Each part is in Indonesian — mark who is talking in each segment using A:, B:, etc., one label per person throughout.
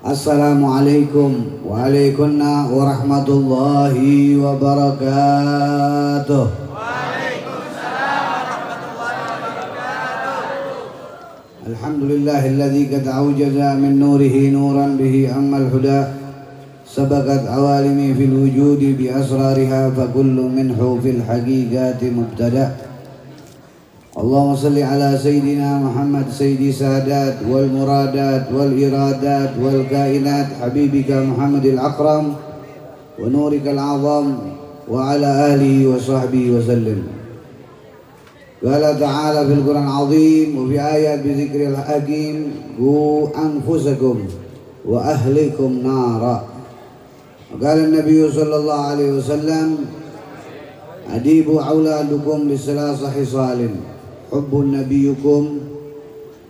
A: Assalamualaikum warahmatullahi wabarakatuh.
B: Waalaikumsalam warahmatullahi wabarakatuh.
A: Alhamdulillahilladzi qad awjaza min nurihi nuran bihi ammal huda sabakat awalimi fil wujudi bi asrariha fa kullu minhu fil haqiqati mubtada. Allahumma salli ala Sayyidina Muhammad Sayyidi Sadat wal muradat wal iradat wal kainat Habibika Muhammadil Akram wa nurikal azam wa ala alihi wa sahbihi wa sallim. Qala ta'ala fil Qur'an azim wa fi ayat bi zikril hakim qu anfusakum wa ahlikum nara. Qala Nabi sallallahu alaihi wasallam adibu auladukum bisalasa hisalin hubbun nabiyukum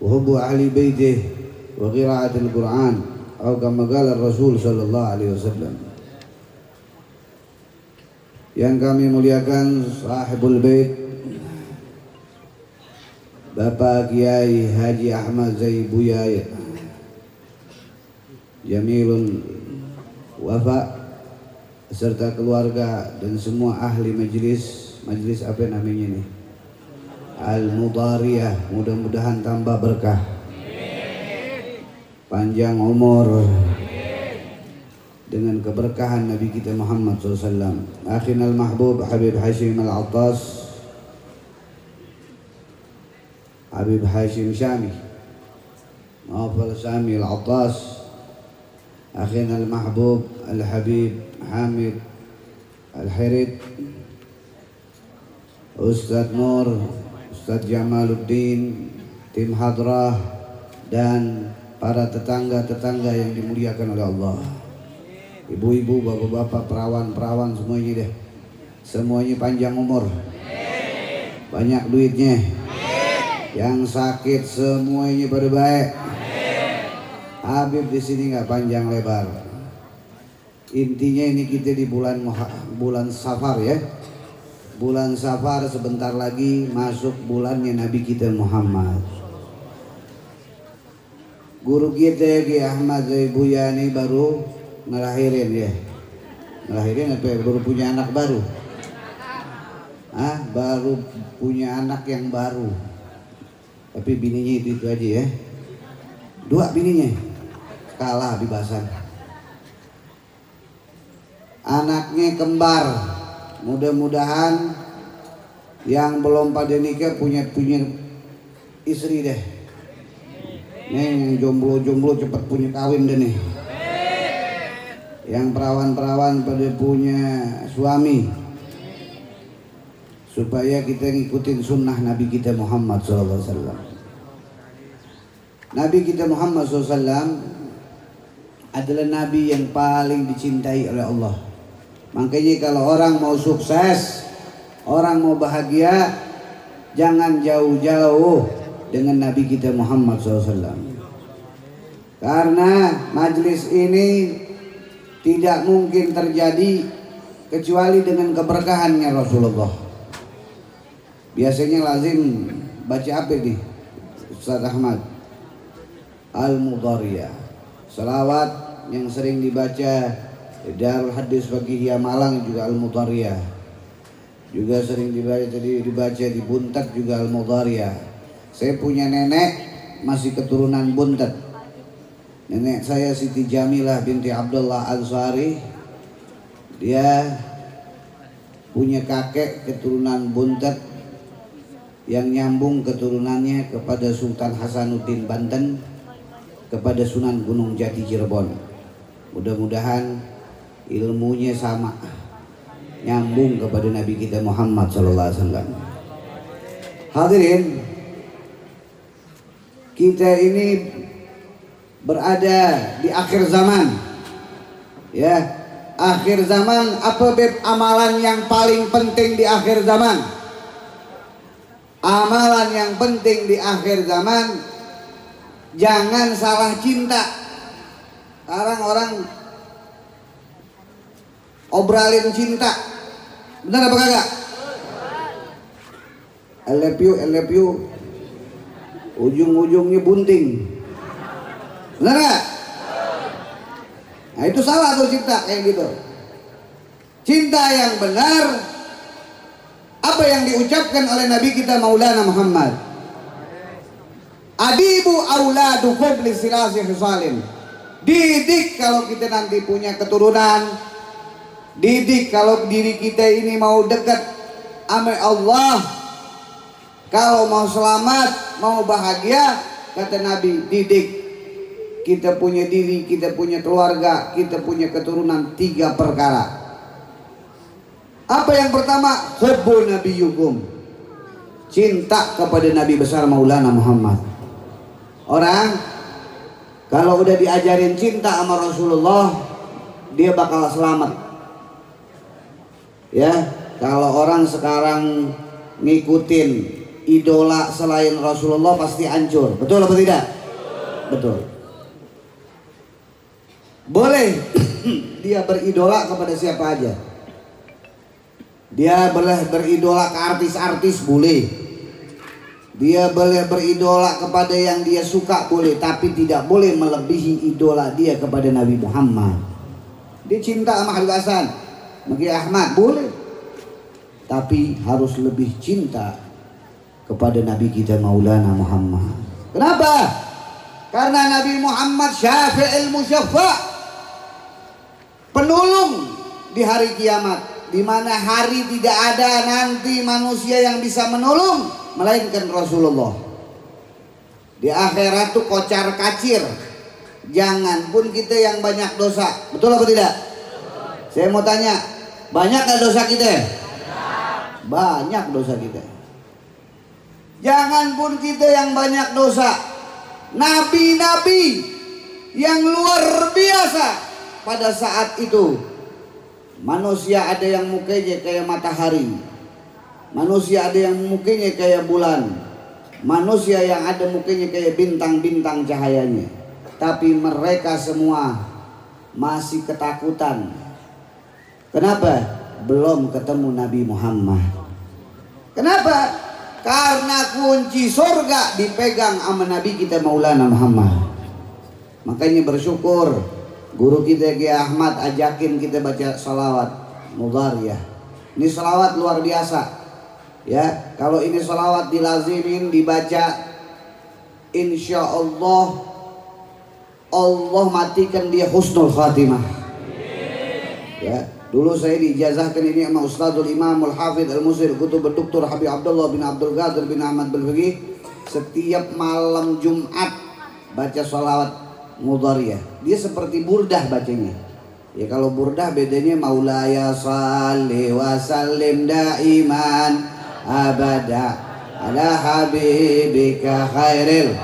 A: wa hubbu ahli baitih wa qiraatil Qur'an atau kama qala Rasul sallallahu alaihi wasallam. Yang kami muliakan sahibul bait Bapak Kiai Haji Ahmad Zaibuya Jamilun Wafa serta keluarga dan semua ahli majelis apa namanya nih, Al-Mudhariyah, mudah-mudahan tambah berkah, panjang umur dengan keberkahan Nabi kita Muhammad SAW. Akhinal mahbub Habib Hashim Al-Attas, Habib Hashim Syami Nawfal Syami Al-Attas, akhinal mahbub Al-Habib Hamid Al-Hirid, Ustadz Nur, Ustadz Jamaluddin, tim hadrah, dan para tetangga-tetangga yang dimuliakan oleh Allah. Ibu-ibu, bapak-bapak, perawan-perawan, semuanya deh. Semuanya panjang umur, banyak duitnya, yang sakit semuanya pada baik. Habib di sini nggak panjang lebar. Intinya ini kita di bulan Safar ya. Bulan Safar sebentar lagi masuk bulannya Nabi kita Muhammad. Guru kita Ki Ahmad Zaibuya ini baru ngelahirin ya. Ngelahirin apa ya? Baru punya anak baru. Baru punya anak yang baru. Tapi bininya itu aja ya. 2 bininya. Kalah di bahasan. Anaknya kembar. Mudah-mudahan yang belum pada nikah punya istri deh. Nih yang jomblo cepat punya kawin deh nih. Yang perawan pada punya suami. Supaya kita ngikutin sunnah Nabi kita Muhammad SAW. Nabi kita Muhammad SAW adalah Nabi yang paling dicintai oleh Allah. Makanya kalau orang mau sukses, orang mau bahagia, jangan jauh-jauh dengan Nabi kita Muhammad SAW. Karena majlis ini tidak mungkin terjadi kecuali dengan keberkahannya Rasulullah. Biasanya lazim baca apa nih Ustaz Ahmad? Al-Mudhariyah, salawat yang sering dibaca Darul Hadis Fakihiyah Malang juga Al-Mudhariyah, juga sering dibaca di Buntet juga Al-Mudhariyah. Saya punya nenek masih keturunan Buntet. Nenek saya Siti Jamilah binti Abdullah Ansari, dia punya kakek keturunan Buntet yang nyambung keturunannya kepada Sultan Hasanuddin Banten, kepada Sunan Gunung Jati Cirebon. Mudah-mudahan ilmunya sama, nyambung kepada Nabi kita Muhammad SAW. Hadirin, kita ini berada di akhir zaman. Ya, akhir zaman. Apa amalan yang paling penting di akhir zaman? Amalan yang penting di akhir zaman, jangan salah cinta. Sekarang orang obralin cinta, benar apa kagak? I love you, ujung-ujungnya bunting, benar gak? Nah itu salah tuh cinta kayak gitu. Cinta yang benar apa yang diucapkan oleh Nabi kita Maulana Muhammad. Adibu auladukum lisilasi khisalin. Didik kalau kita nanti punya keturunan. Didik kalau diri kita ini mau dekat sama Allah. Kalau mau selamat, mau bahagia, kata Nabi, didik. Kita punya diri, kita punya keluarga, kita punya keturunan 3 perkara. Apa yang pertama? Hubbu nabiyyukum. Cinta kepada Nabi besar Maulana Muhammad. Orang kalau udah diajarin cinta sama Rasulullah, dia bakal selamat. Ya, kalau orang sekarang ngikutin idola selain Rasulullah pasti hancur. Betul apa tidak? Betul. Boleh dia beridola kepada siapa aja. Dia boleh beridola ke artis-artis, boleh. Dia boleh beridola kepada yang dia suka, boleh. Tapi tidak boleh melebihi idola dia kepada Nabi Muhammad. Dia cinta sama Habib Hasan, Maki Ahmad, boleh. Tapi harus lebih cinta kepada Nabi kita Maulana Muhammad. Kenapa? Karena Nabi Muhammad syafi'il musyaffa', penolong di hari kiamat. Di mana hari tidak ada nanti manusia yang bisa menolong melainkan Rasulullah. Di akhirat tuh kocar kacir. Jangan pun kita yang banyak dosa. Betul apa tidak? Saya mau tanya, banyak gak dosa kita? Banyak dosa kita. Jangan pun kita yang banyak dosa. Nabi-nabi yang luar biasa pada saat itu. Manusia ada yang mukanya kayak matahari. Manusia ada yang mukanya kayak bulan. Manusia yang ada mukanya kayak bintang-bintang cahayanya. Tapi mereka semua masih ketakutan. Kenapa? Belum ketemu Nabi Muhammad. Kenapa? Karena kunci surga dipegang sama Nabi kita Maulana Muhammad. Makanya bersyukur guru kita Kiai Ahmad ajakin kita baca salawat mudhariyah. Ini salawat luar biasa. Ya, kalau ini salawat dilazimin dibaca, insya Allah Allah matikan dia husnul khatimah. Ya, dulu saya diijazahkan ini sama Ustadzul Imamul Hafidh Al-Musir Kutub Dr. Habib Abdullah bin Abdul Qadir bin Ahmad Al-Fiqih. Setiap malam Jumat baca salawat mudhariyah. Dia seperti burdah bacanya. Ya kalau burdah bedanya Maulaya salli wa sallim daiman abada ala habibika khairil.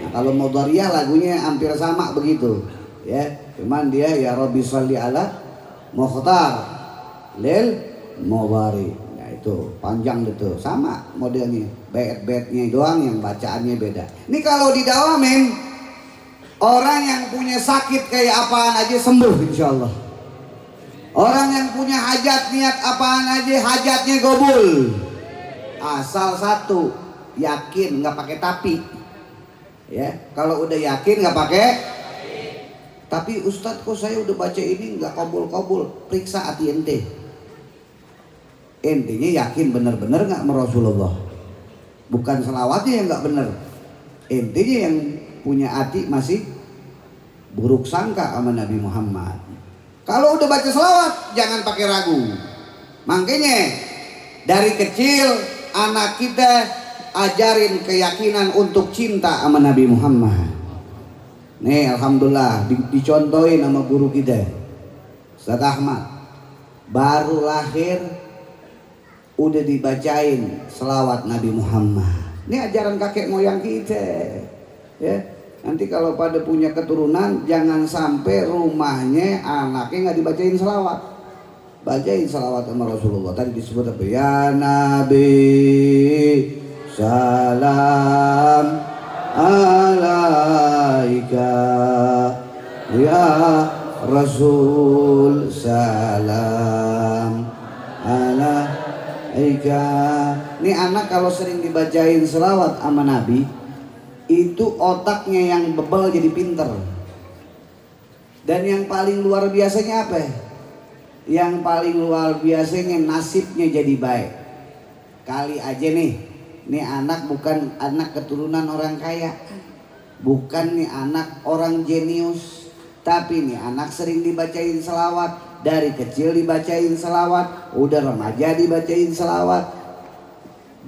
A: Nah, kalau mudhariyah lagunya hampir sama begitu. Ya, cuman dia ya Rabbi salli ala mukhtar lil mudhari. Nah itu panjang gitu, sama modelnya. Bet-betnya doang yang bacaannya beda. Ini kalau didawamin, orang yang punya sakit kayak apaan aja sembuh insya Allah. Orang yang punya hajat niat apaan aja hajatnya gobul. Asal satu, yakin, nggak pakai tapi. Ya, kalau udah yakin nggak pakai. Tapi Ustadz kok saya udah baca ini nggak kabul-kabul. Periksa hati ente. Intinya yakin bener-bener nggak sama Rasulullah. Bukan selawatnya yang nggak bener. Intinya yang punya hati masih buruk sangka sama Nabi Muhammad. Kalau udah baca selawat jangan pakai ragu. Makanya dari kecil anak kita ajarin keyakinan untuk cinta sama Nabi Muhammad. Nih alhamdulillah dicontohin sama guru kita Ustaz Ahmad. Baru lahir udah dibacain selawat Nabi Muhammad. Ini ajaran kakek moyang kita. Ya, nanti kalau pada punya keturunan jangan sampai rumahnya anaknya nggak dibacain selawat. Bacain selawat sama Rasulullah. Tadi disebut apa? Ya Nabi salam alaika, ya Rasul salam alaika. Ini anak kalau sering dibacain selawat sama Nabi, itu otaknya yang bebel jadi pinter. Dan yang paling luar biasanya apa? Yang paling luar biasanya nasibnya jadi baik. Kali aja nih anak bukan anak keturunan orang kaya, bukan nih anak orang jenius, tapi nih anak sering dibacain selawat. Dari kecil dibacain selawat, udah remaja dibacain selawat.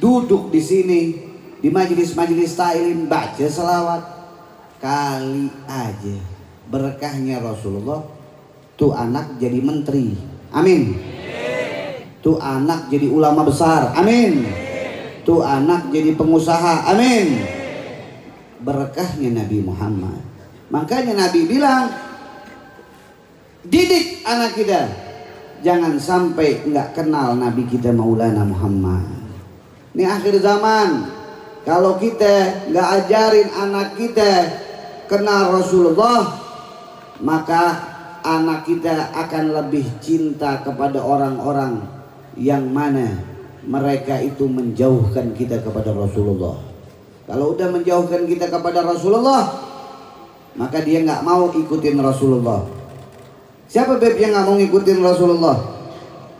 A: Duduk di sini di majelis-majelis taklim baca selawat. Kali aja berkahnya Rasulullah, tuh anak jadi menteri, amin. Tuh anak jadi ulama besar, amin. Tuh anak jadi pengusaha, amin. Berkahnya Nabi Muhammad. Makanya Nabi bilang, didik anak kita, jangan sampai nggak kenal Nabi kita Maulana Muhammad. Ini akhir zaman, kalau kita nggak ajarin anak kita kenal Rasulullah, maka anak kita akan lebih cinta kepada orang-orang yang mana mereka itu menjauhkan kita kepada Rasulullah. Kalau udah menjauhkan kita kepada Rasulullah, maka dia nggak mau ikutin Rasulullah. Siapa beb yang nggak mau ngikutin Rasulullah?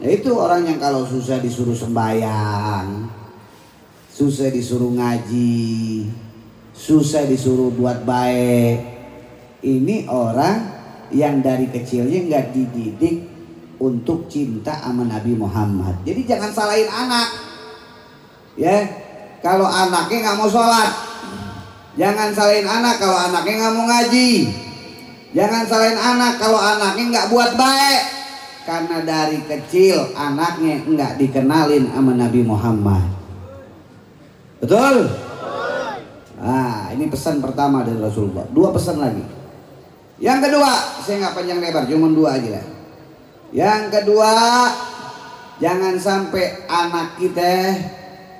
A: Ya itu orang yang kalau susah disuruh sembahyang, susah disuruh ngaji, susah disuruh buat baik. Ini orang yang dari kecilnya nggak dididik untuk cinta sama Nabi Muhammad. Jadi jangan salahin anak, ya. Kalau anaknya nggak mau sholat, jangan salahin anak kalau anaknya nggak mau ngaji. Jangan salahin anak kalau anaknya nggak buat baik, karena dari kecil anaknya nggak dikenalin sama Nabi Muhammad. Betul? Nah, ini pesan pertama dari Rasulullah. Dua pesan lagi. Yang kedua, saya nggak panjang lebar, cuma dua aja lah. Yang kedua, jangan sampai anak kita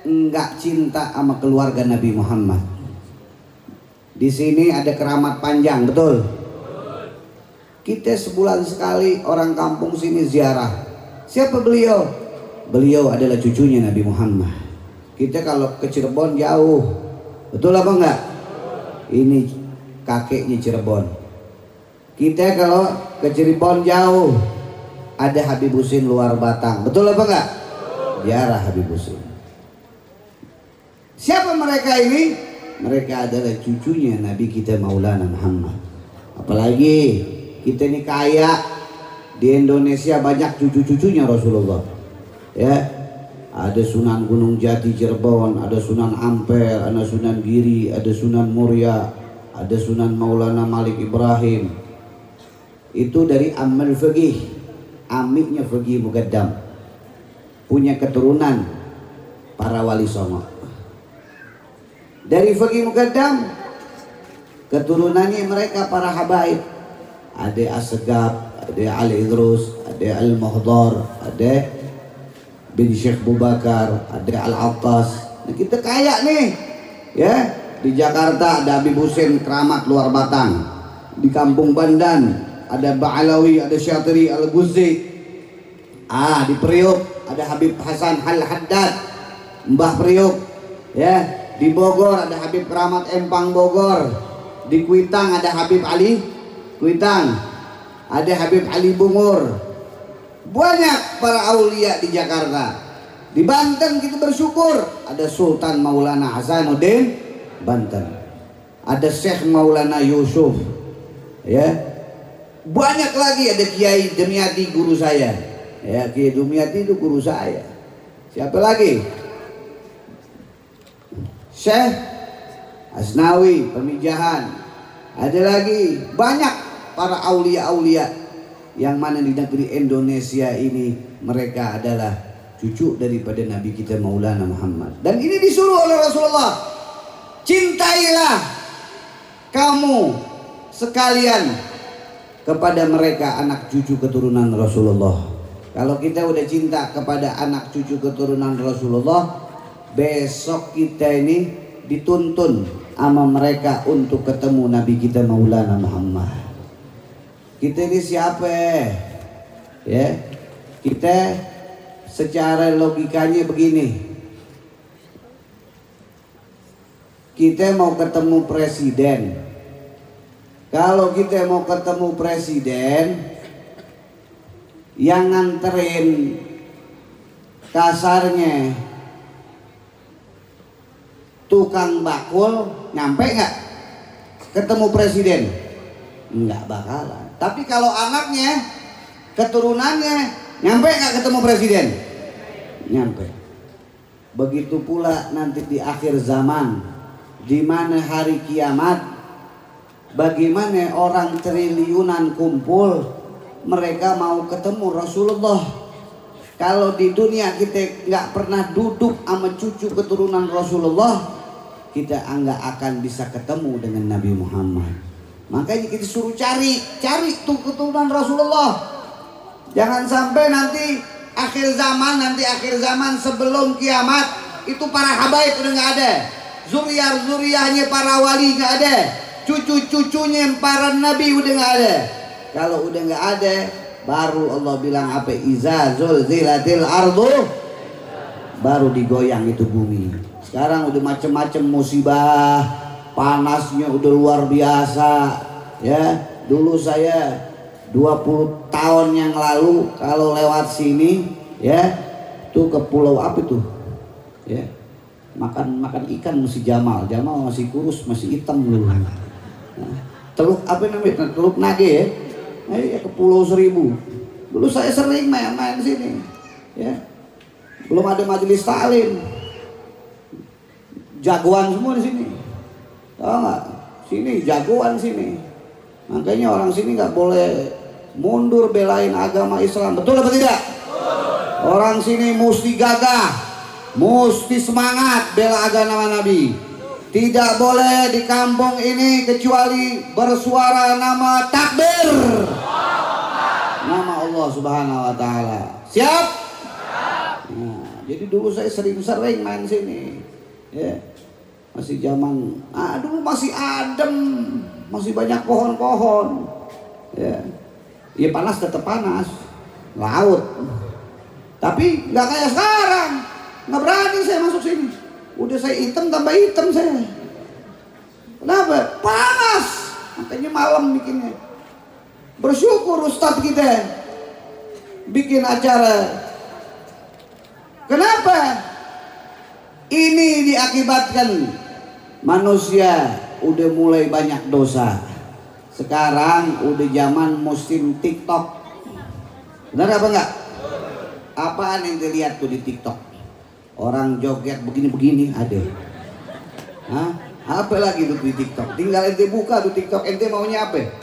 A: nggak cinta sama keluarga Nabi Muhammad. Di sini ada keramat panjang, betul? Kita sebulan sekali orang kampung sini ziarah. Siapa beliau? Beliau adalah cucunya Nabi Muhammad. Kita kalau ke Cirebon jauh, betul apa enggak? Ini kakeknya Cirebon. Kita kalau ke Cirebon jauh, ada Habib Husin luar Batang, betul apa enggak? Ziarah Habib Husin. Siapa mereka ini? Mereka adalah cucunya Nabi kita Maulana Muhammad. Apalagi kita ini kaya, di Indonesia banyak cucu-cucunya Rasulullah. Ya, ada Sunan Gunung Jati Cirebon, ada Sunan Ampel, ada Sunan Giri, ada Sunan Muria, ada Sunan Maulana Malik Ibrahim. Itu dari Amal Faqih, amiknya Faqih Muqaddam, punya keturunan para wali songo. Dari Faqih Muqaddam, keturunannya mereka para habaib. Ada Asgab, ada Ali Idrus, ada Al-Muhdar, ada bin Syekh Bubakar, ada Al-Attas. Nah, kita kaya nih, ya. Di Jakarta ada Habib Husin keramat luar Batang. Di Kampung Bandan ada Ba'alawi, ada Syatiri Al-Ghuzi. Di Priok ada Habib Hasan Al-Haddad, Mbah Priok, ya. Di Bogor ada Habib Keramat Empang Bogor. Di Kuitang ada Habib Ali Kuitang, ada Habib Ali Bungur. Banyak para aulia di Jakarta. Di Banten kita bersyukur ada Sultan Maulana Hasanuddin Banten, ada Syekh Maulana Yusuf, ya. Banyak lagi, ada Kiai Demyati guru saya, ya. Kiai Demyati itu guru saya. Siapa lagi? Syekh Asnawi Pemijahan. Ada lagi banyak para aulia-aulia yang mana di negeri Indonesia ini mereka adalah cucu daripada Nabi kita Maulana Muhammad. Dan ini disuruh oleh Rasulullah, cintailah kamu sekalian kepada mereka anak cucu keturunan Rasulullah. Kalau kita udah cinta kepada anak cucu keturunan Rasulullah, besok kita ini dituntun sama mereka untuk ketemu Nabi kita Maulana Muhammad. Kita ini siapa? Ya, kita secara logikanya begini. Kita mau ketemu presiden, Kalau kita mau ketemu presiden, yang nganterin kasarnya tukang bakul, nyampe nggak ketemu presiden? Nggak bakalan. Tapi kalau anaknya, keturunannya, nyampe nggak ketemu presiden? Nyampe. Begitu pula nanti di akhir zaman, di mana hari kiamat, bagaimana orang triliunan kumpul, mereka mau ketemu Rasulullah. Kalau di dunia kita nggak pernah duduk sama cucu keturunan Rasulullah, kita nggak akan bisa ketemu dengan Nabi Muhammad. Makanya kita suruh cari tuh keturunan Rasulullah. Jangan sampai nanti akhir zaman sebelum kiamat itu para habaib udah nggak ada, zuriyahnya para wali nggak ada, cucu-cucunya para nabi udah nggak ada. Kalau udah nggak ada, baru Allah bilang apa? Iza zulzilatil ardu, baru digoyang itu bumi. Sekarang udah macem-macem musibah, panasnya udah luar biasa ya. Dulu saya 20 tahun yang lalu kalau lewat sini ya, tuh ke pulau apa tuh ya, makan ikan masih Jamal masih kurus, masih hitam dulu. Nah, teluk apa namanya, teluk Nage ya. Ya, ke Pulau Seribu. Dulu saya sering main sini ya. Belum ada majelis taklim, jagoan semua di sini, tahu nggak? Sini jagoan sini. Makanya orang sini nggak boleh mundur belain agama Islam, betul apa tidak? Orang sini mesti gagah, mesti semangat bela agama Nabi. Tidak boleh di kampung ini kecuali bersuara nama takbir, nama Allah Subhanahu wa Ta'ala. Siap? Nah, jadi dulu saya sering main sini ya. Masih zaman dulu masih adem, masih banyak pohon-pohon ya. Ya panas tetap panas, laut. Tapi nggak kayak sekarang, nggak berani saya masuk sini. Udah saya hitam tambah hitam saya. Kenapa? Panas. Makanya malam bikinnya. Bersyukur Ustadz kita bikin acara. Kenapa? Ini diakibatkan manusia udah mulai banyak dosa. Sekarang udah zaman musim TikTok. Benar apa enggak? Apaan yang dilihat tuh di TikTok? Orang joget begini-begini ada. Hah? Apa lagi tuh di TikTok? Tinggal ente buka tuh TikTok, ente maunya apa?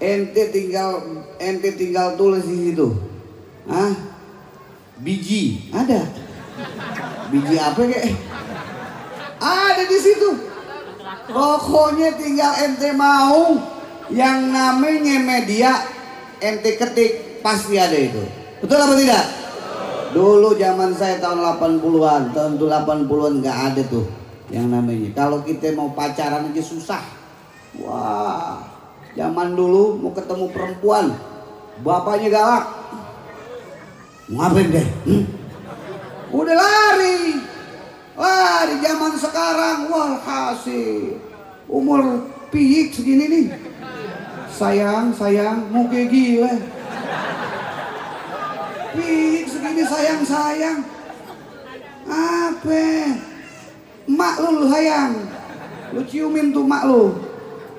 A: Ente tinggal tulis di situ. Hah? Biji ada. Biji apa kek? Ada di situ. Pokoknya tinggal ente mau yang namanya media, ente ketik pasti ada itu. Betul apa tidak? Dulu zaman saya tahun 80-an, tahun 80-an nggak ada tuh yang namanya. Kalau kita mau pacaran aja susah. Wah, zaman dulu mau ketemu perempuan, bapaknya galak. Ngapain deh? Udah lari. Zaman sekarang, walhasil umur piyik segini nih. Sayang, mau kayak gila. Piyik segini sayang. Apa? Mak lu sayang. Lu ciumin tuh mak lu.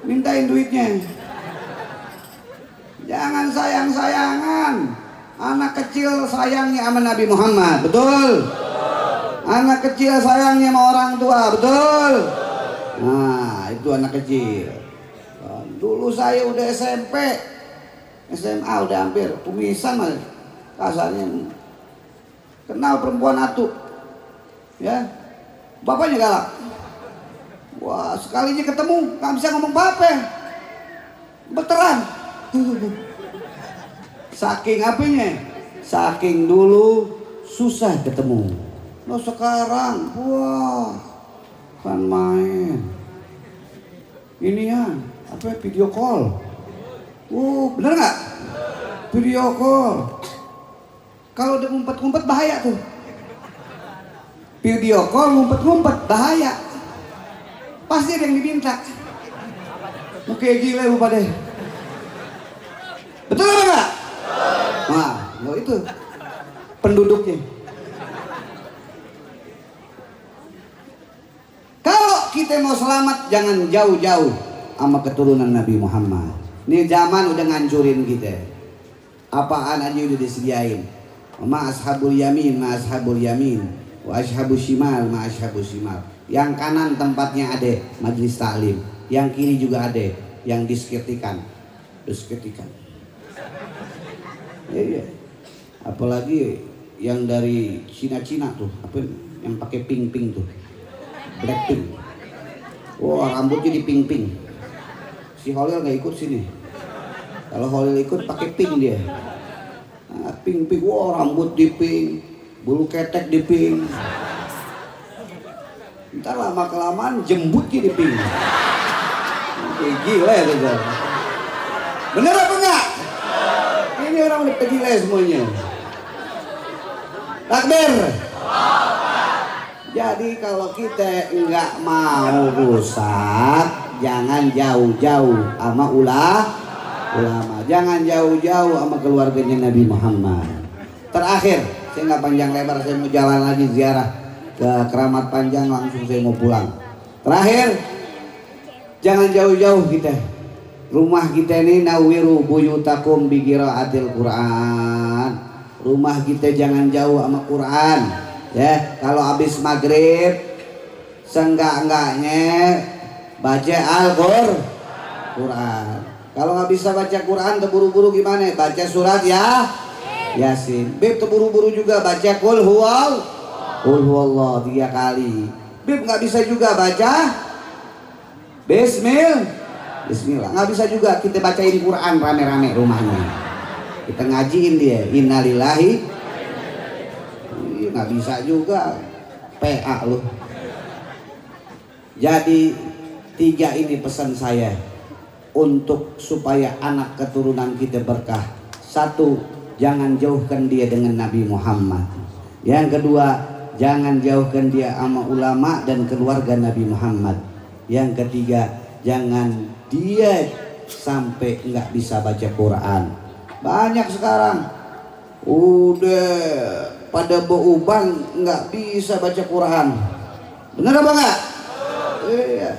A: Mintain duitnya. Jangan sayang-sayangan. Anak kecil sayangnya sama Nabi Muhammad, betul? Anak kecil sayangnya sama orang tua, betul? Nah, itu anak kecil. Dulu saya udah SMP, SMA udah hampir kumisan malah. Kasarnya kenal perempuan atu ya, bapaknya galak. Wah, sekalinya ketemu gak bisa ngomong apa, berteran. Saking apanya, saking dulu susah ketemu. Nah sekarang wah kan main ini ya, apa video call. Bener nggak? Video call. Kalau udah ngumpet-ngumpet bahaya tuh. Video call ngumpet-ngumpet bahaya. Pasti ada yang diminta. Mau kayak gila lu pada. Betul apa enggak? Nah, itu penduduknya. Kalau kita mau selamat jangan jauh-jauh sama keturunan Nabi Muhammad. Ini zaman udah ngancurin kita. Apaan aja udah disediain. Ma ashabul yamin, ma ashabul yamin, wa ashabus shimal, ma ashabus shimal. Yang kanan tempatnya ada majelis taklim, yang kiri juga ada yang disketikan. Iya. Apalagi yang dari Cina tuh, apa yang pakai pink tuh. Blackpink. Wah, rambutnya di pink. Si Holil nggak ikut sini. Kalau Holil ikut pakai pink dia. Nah, pink. Wah, rambut di pink, bulu ketek di pink. Ntar lama kelamaan jembutnya di pink. Kayak gila ya tuh. Bener apa enggak? Ini orang udah gila semuanya. Takbir. Jadi kalau kita nggak mau rusak, jangan jauh-jauh sama ulama. Jangan jauh-jauh sama keluarganya Nabi Muhammad. Terakhir, saya nggak panjang lebar, saya mau jalan lagi ziarah ke Keramat Panjang, langsung saya mau pulang. Terakhir, jangan jauh-jauh kita. Rumah kita ini nawiru buyutakum bi qiraatil Quran. Rumah kita jangan jauh sama Quran. Ya, kalau habis maghrib seenggak-enggaknya baca Al-Quran. Kalau nggak bisa baca Quran terburu-buru gimana? Baca surat ya Yasin. Beb terburu-buru juga baca Qul huwallah 3 kali. Beb nggak bisa juga baca Bismillah. Nggak bisa juga kita bacain Quran rame-rame rumahnya. Kita ngajiin dia innalillahi. Nggak bisa juga PA loh. Jadi 3 ini pesan saya untuk supaya anak keturunan kita berkah. 1, jangan jauhkan dia dengan Nabi Muhammad. Yang kedua, jangan jauhkan dia sama ulama dan keluarga Nabi Muhammad. Yang ketiga, jangan dia sampai nggak bisa baca Quran. Banyak sekarang udah pada beuban nggak bisa baca Quran. Bener apa enggak? Iya.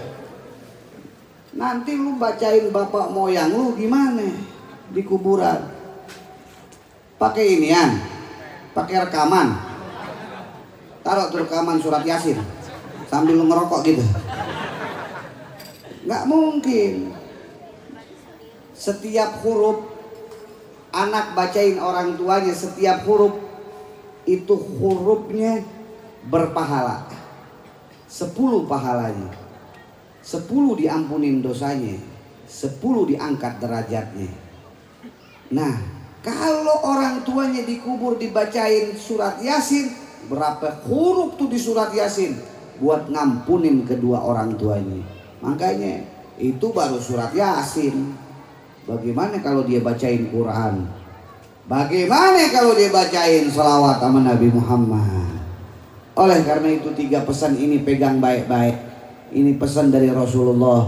A: Nanti lu bacain bapak moyang lu gimana di kuburan? Pakai inian, pakai rekaman. Taruh tuh rekaman surat Yasin sambil lu ngerokok gitu. Nggak mungkin. Setiap huruf anak bacain orang tuanya, setiap huruf itu hurufnya berpahala. 10 pahalanya, 10 diampunin dosanya, 10 diangkat derajatnya. Nah, kalau orang tuanya dikubur dibacain surat Yasin, berapa huruf tuh di surat Yasin buat ngampunin kedua orang tuanya. Makanya itu baru surat Yasin. Bagaimana kalau dia bacain Quran? Bagaimana kalau dia bacain selawat sama Nabi Muhammad? Oleh karena itu 3 pesan ini pegang baik-baik. Ini pesan dari Rasulullah.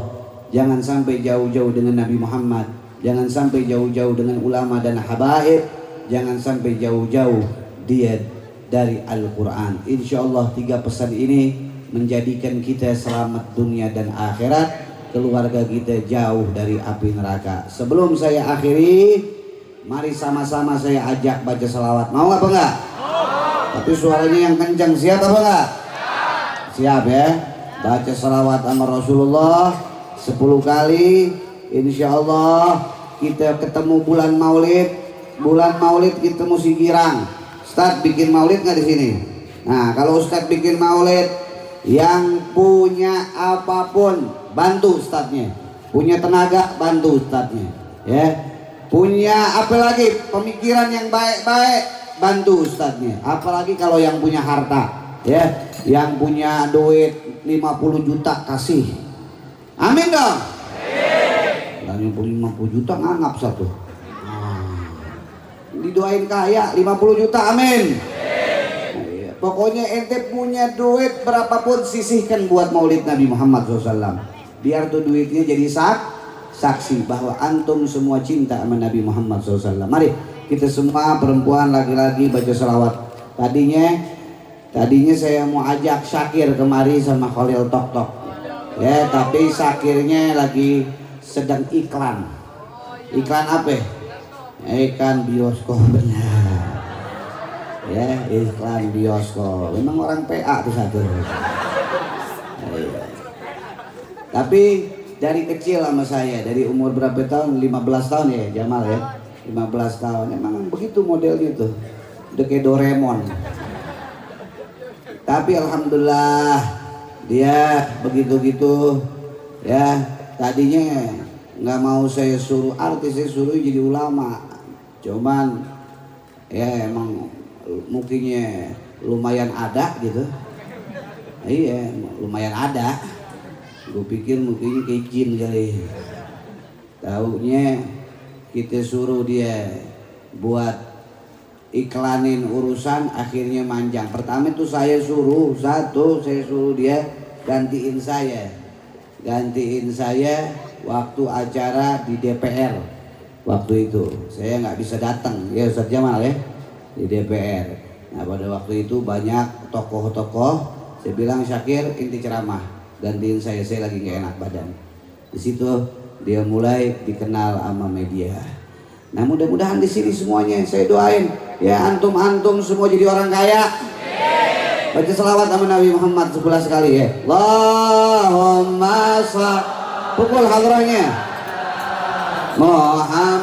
A: Jangan sampai jauh-jauh dengan Nabi Muhammad. Jangan sampai jauh-jauh dengan ulama dan habaib. Jangan sampai jauh-jauh dia dari Al-Quran. Insya Allah 3 pesan ini menjadikan kita selamat dunia dan akhirat. Keluarga kita jauh dari api neraka. Sebelum saya akhiri, mari sama-sama saya ajak baca selawat. Mau apa enggak? Tapi suaranya yang kencang. Siap apa enggak? Siap ya. Baca selawat sama Rasulullah 10 kali. Insya Allah kita ketemu bulan Maulid. Bulan Maulid kita mesti girang. Ustadz bikin Maulid nggak di sini? Nah, kalau Ustadz bikin Maulid, yang punya apapun bantu Ustadznya. Punya tenaga bantu Ustadznya. Ya. Punya apa lagi pemikiran yang baik-baik bantu Ustadznya. Apalagi kalau yang punya harta, ya, yang punya duit 50 juta kasih. Amin dong. Dan yang punya 50 juta nganggap satu. Didoain kaya 50 juta, amin. Pokoknya ente punya duit berapapun sisihkan buat Maulid Nabi Muhammad SAW. Biar tuh duitnya jadi saksi bahwa antum semua cinta sama Nabi Muhammad SAW. Mari kita semua perempuan laki-laki baca selawat. Tadinya saya mau ajak Syakir kemari sama Khalil Tok Tok. Ya, tapi Syakirnya lagi sedang iklan. Iklan apa? Iklan bioskop, benar. Ya, iklan bioskop. Memang orang PA tuh satu. Tapi dari kecil sama saya, dari umur berapa tahun? 15 tahun ya Jamal ya. 15 tahun. Emang begitu modelnya tuh. Udah kayak Doraemon. Tapi alhamdulillah dia begitu-gitu ya. Tadinya nggak mau saya suruh artis, saya suruh jadi ulama. Cuman ya emang mungkinnya lumayan ada gitu. Iya, lumayan ada. Gue pikir mungkin kayak jin kali. Taunya kita suruh dia buat iklanin urusan, akhirnya manjang. Pertama itu saya suruh dia gantiin saya waktu acara di DPR. Waktu itu saya nggak bisa datang ya Ustadz Jamal ya di DPR. Nah pada waktu itu banyak tokoh-tokoh. Saya bilang Syakir inti ceramah, gantiin saya lagi nggak enak badan. Di situ dia mulai dikenal sama media. Nah mudah-mudahan di sini semuanya saya doain ya antum semua jadi orang kaya. Baca selawat sama Nabi Muhammad 11 kali ya. Allahumma pukul hadrahnya Muhammad